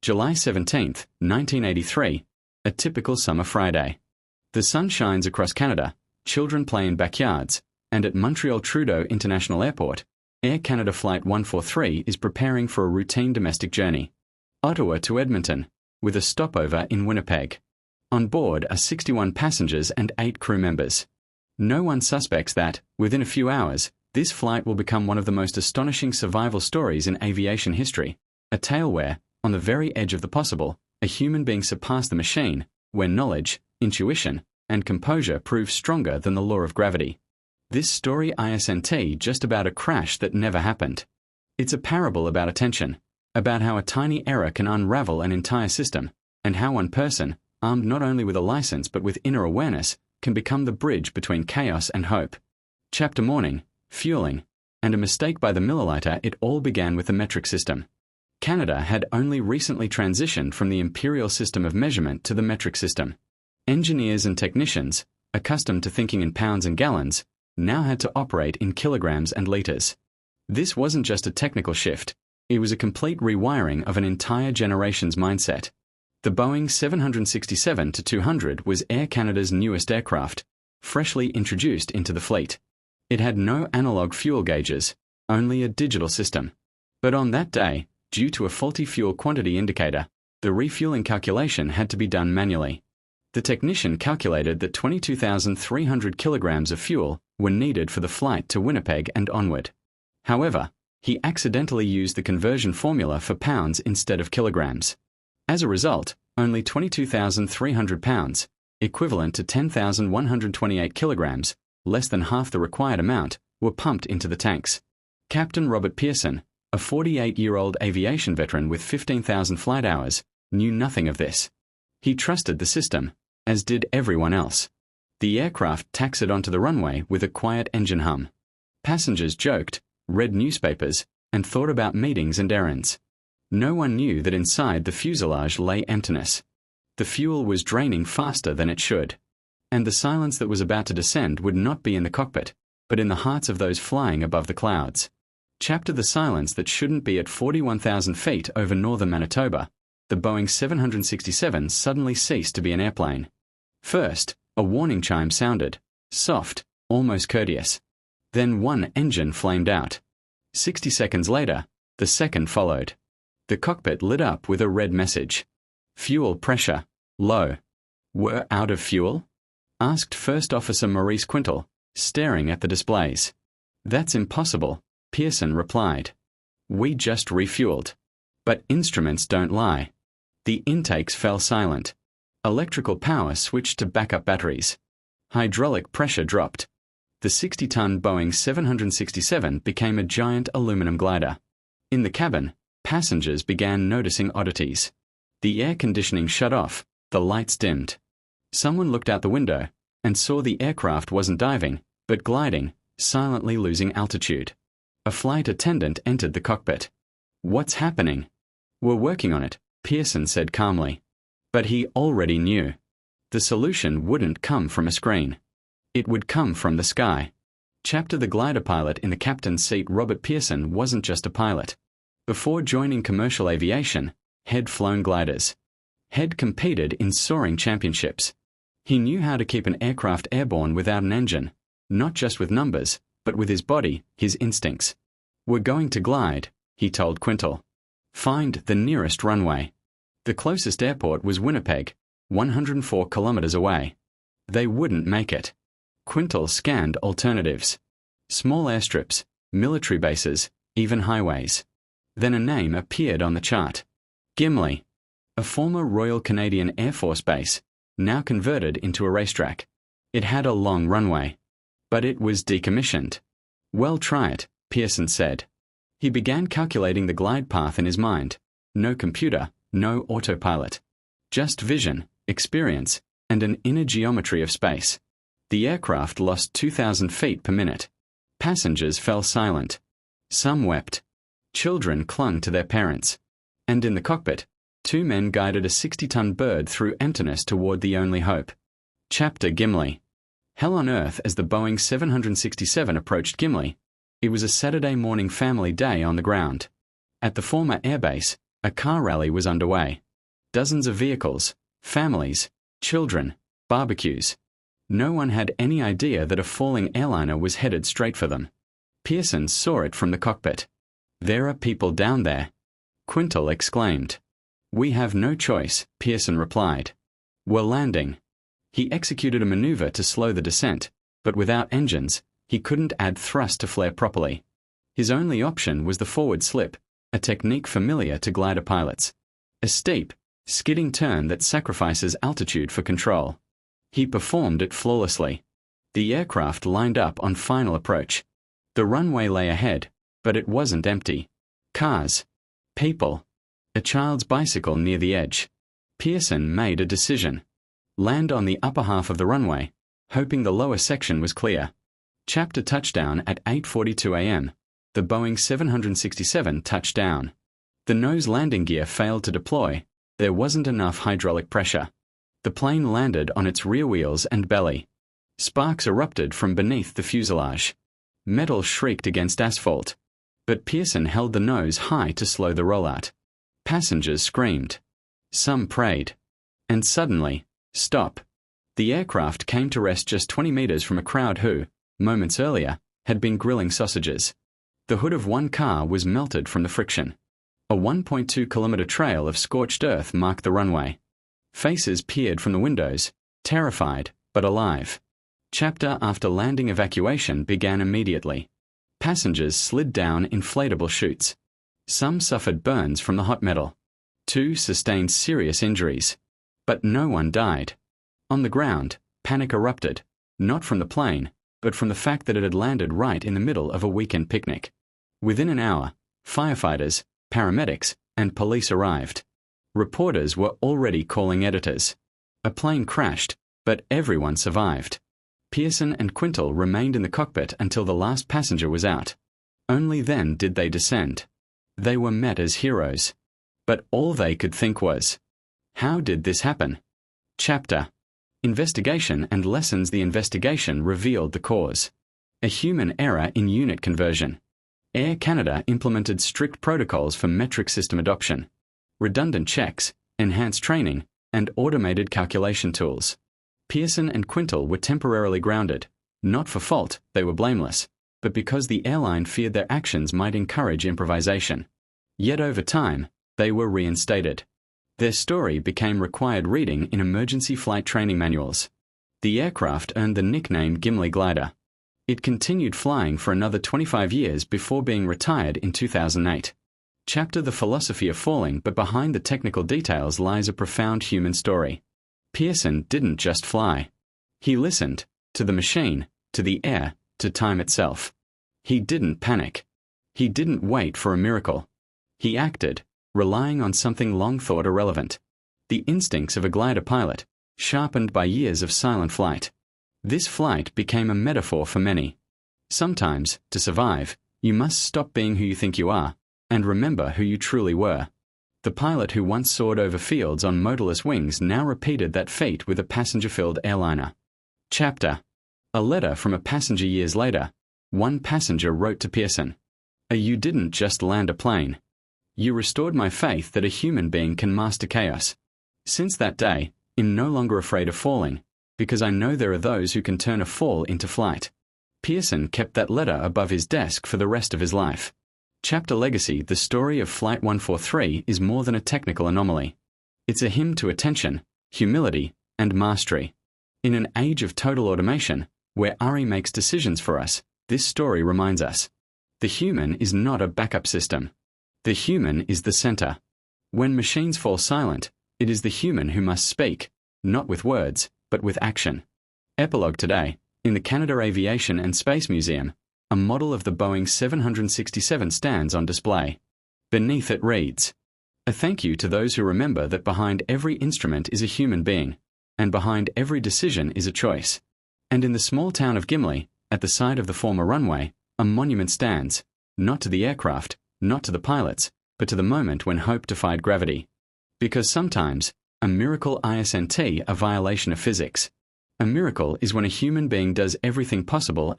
July 17, 1983, a typical summer Friday. The sun shines across Canada, children play in backyards, and at Montreal-Trudeau International Airport, Air Canada Flight 143 is preparing for a routine domestic journey. Ottawa to Edmonton, with a stopover in Winnipeg. On board are 61 passengers and 8 crew members. No one suspects that, within a few hours, this flight will become one of the most astonishing survival stories in aviation history, a tale where, on the very edge of the possible, a human being surpassed the machine, where knowledge, intuition, and composure prove stronger than the law of gravity. This story isn't just about a crash that never happened. It's a parable about attention, about how a tiny error can unravel an entire system, and how one person, armed not only with a license but with inner awareness, can become the bridge between chaos and hope. Chapter morning, fueling, and a mistake by the milliliter. It all began with the metric system. Canada had only recently transitioned from the imperial system of measurement to the metric system. Engineers and technicians, accustomed to thinking in pounds and gallons, now had to operate in kilograms and liters. This wasn't just a technical shift, it was a complete rewiring of an entire generation's mindset. The Boeing 767-200 was Air Canada's newest aircraft, freshly introduced into the fleet. It had no analog fuel gauges, only a digital system. But on that day, due to a faulty fuel quantity indicator, the refueling calculation had to be done manually. The technician calculated that 22,300 kilograms of fuel were needed for the flight to Winnipeg and onward. However, he accidentally used the conversion formula for pounds instead of kilograms. As a result, only 22,300 pounds, equivalent to 10,128 kilograms, less than half the required amount, were pumped into the tanks. Captain Robert Pearson, a 48-year-old aviation veteran with 15,000 flight hours, knew nothing of this. He trusted the system, as did everyone else. The aircraft taxied onto the runway with a quiet engine hum. Passengers joked, read newspapers, and thought about meetings and errands. No one knew that inside the fuselage lay emptiness. The fuel was draining faster than it should. And the silence that was about to descend would not be in the cockpit, but in the hearts of those flying above the clouds. Chapter the silence that shouldn't be at 41,000 feet over northern Manitoba, the Boeing 767 suddenly ceased to be an airplane. First, a warning chime sounded, soft, almost courteous. Then one engine flamed out. 60 seconds later, the second followed. The cockpit lit up with a red message. Fuel pressure, low. We're out of fuel? Asked First Officer Maurice Quintal, staring at the displays. That's impossible, Pearson replied. We just refueled. But instruments don't lie. The intakes fell silent. Electrical power switched to backup batteries. Hydraulic pressure dropped. The 60-ton Boeing 767 became a giant aluminum glider. In the cabin, passengers began noticing oddities. The air conditioning shut off, the lights dimmed. Someone looked out the window and saw the aircraft wasn't diving, but gliding, silently losing altitude. A flight attendant entered the cockpit. What's happening? We're working on it, Pearson said calmly. But he already knew. The solution wouldn't come from a screen. It would come from the sky. Chapter the glider pilot in the captain's seat. Robert Pearson wasn't just a pilot. Before joining commercial aviation, he'd flown gliders. He'd competed in soaring championships. He knew how to keep an aircraft airborne without an engine, not just with numbers, but with his body, his instincts. We're going to glide, he told Quintal. Find the nearest runway. The closest airport was Winnipeg, 104 kilometers away. They wouldn't make it. Quintal scanned alternatives. Small airstrips, military bases, even highways. Then a name appeared on the chart. Gimli, a former Royal Canadian Air Force base, now converted into a racetrack. It had a long runway. But it was decommissioned. Well, try it, Pearson said. He began calculating the glide path in his mind. No computer, no autopilot. Just vision, experience, and an inner geometry of space. The aircraft lost 2,000 feet per minute. Passengers fell silent. Some wept. Children clung to their parents. And in the cockpit, 2 men guided a 60-ton bird through emptiness toward the only hope. Chapter Gimli. Hell on earth as the Boeing 767 approached Gimli. It was a Saturday morning family day on the ground. At the former airbase, A car rally was underway. Dozens of vehicles, families, children, barbecues. No one had any idea that a falling airliner was headed straight for them. Pearson saw it from the cockpit. "There are people down there," Quintal exclaimed. "We have no choice," Pearson replied. "We're landing." He executed a maneuver to slow the descent, but without engines, he couldn't add thrust to flare properly. His only option was the forward slip, a technique familiar to glider pilots. A steep, skidding turn that sacrifices altitude for control. He performed it flawlessly. The aircraft lined up on final approach. The runway lay ahead, but it wasn't empty. Cars. People. A child's bicycle near the edge. Pearson made a decision. Land on the upper half of the runway, hoping the lower section was clear. Chapter touchdown at 8:42 a.m. The Boeing 767 touched down. The nose landing gear failed to deploy. There wasn't enough hydraulic pressure. The plane landed on its rear wheels and belly. Sparks erupted from beneath the fuselage. Metal shrieked against asphalt. But Pearson held the nose high to slow the rollout. Passengers screamed. Some prayed. And suddenly, stop. The aircraft came to rest just 20 meters from a crowd who, moments earlier, had been grilling sausages. The hood of one car was melted from the friction. A 1.2-kilometer trail of scorched earth marked the runway. Faces peered from the windows, terrified but alive. Chapter after landing evacuation began immediately. Passengers slid down inflatable chutes. Some suffered burns from the hot metal. 2 sustained serious injuries. But no one died. On the ground, panic erupted, not from the plane, but from the fact that it had landed right in the middle of a weekend picnic. Within an hour, firefighters, paramedics, and police arrived. Reporters were already calling editors. A plane crashed, but everyone survived. Pearson and Quintal remained in the cockpit until the last passenger was out. Only then did they descend. They were met as heroes. But all they could think was, how did this happen? Chapter. Investigation and lessons. The investigation revealed the cause. A human error in unit conversion. Air Canada implemented strict protocols for metric system adoption. Redundant checks, enhanced training, and automated calculation tools. Pearson and Quintal were temporarily grounded, not for fault, they were blameless, but because the airline feared their actions might encourage improvisation. Yet over time, they were reinstated. Their story became required reading in emergency flight training manuals. The aircraft earned the nickname Gimli Glider. It continued flying for another 25 years before being retired in 2008. Chapter The Philosophy of Falling, but behind the technical details lies a profound human story. Pearson didn't just fly. He listened, to the machine, to the air, to time itself. He didn't panic. He didn't wait for a miracle. He acted, relying on something long thought irrelevant. The instincts of a glider pilot, sharpened by years of silent flight. This flight became a metaphor for many. Sometimes, to survive, you must stop being who you think you are, and remember who you truly were. The pilot who once soared over fields on motorless wings now repeated that feat with a passenger-filled airliner. Chapter. A letter from a passenger years later. One passenger wrote to Pearson. You didn't just land a plane. You restored my faith that a human being can master chaos. Since that day, I'm no longer afraid of falling, because I know there are those who can turn a fall into flight. Pearson kept that letter above his desk for the rest of his life. Chapter Legacy. The story of Flight 143 is more than a technical anomaly. It's a hymn to attention, humility, and mastery. In an age of total automation, where Ari makes decisions for us, this story reminds us. The human is not a backup system. The human is the center. When machines fall silent, it is the human who must speak, not with words, but with action. Epilogue. Today, in the Canada Aviation and Space Museum, a model of the Boeing 767 stands on display. Beneath it reads, "A thank you to those who remember that behind every instrument is a human being, and behind every decision is a choice." And in the small town of Gimli, at the side of the former runway, a monument stands, not to the aircraft, not to the pilots, but to the moment when hope defied gravity. Because sometimes, a miracle isn't a violation of physics. A miracle is when a human being does everything possible